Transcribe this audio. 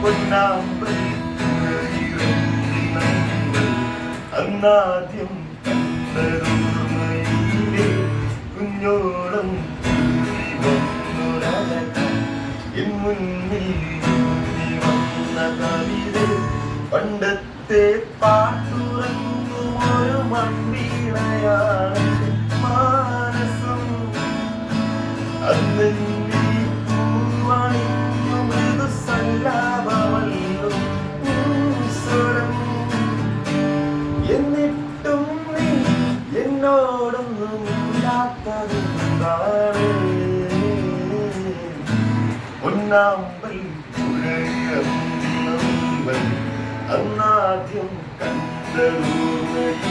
പൊന്നാമ്പൽ അന്നാദ്യം കണ്ടതോർമ്മയിലെ കുഞ്ഞോളം N മുന്നിൽ നീ വന്ന കവിത പണ്ടത്തെ പാട്ടുറങ്ങും ഒരു മൺവീണയാണ് മാനസം അന്ന് എന്നിട്ടും നീ എന്നോടൊന്നും ഇല്ലാത്തതെന്താണ് പൊന്നാമ്പൽ പുഴയമ്പൽ അന്നാദ്യം കണ്ടൂർമ്മയിൽ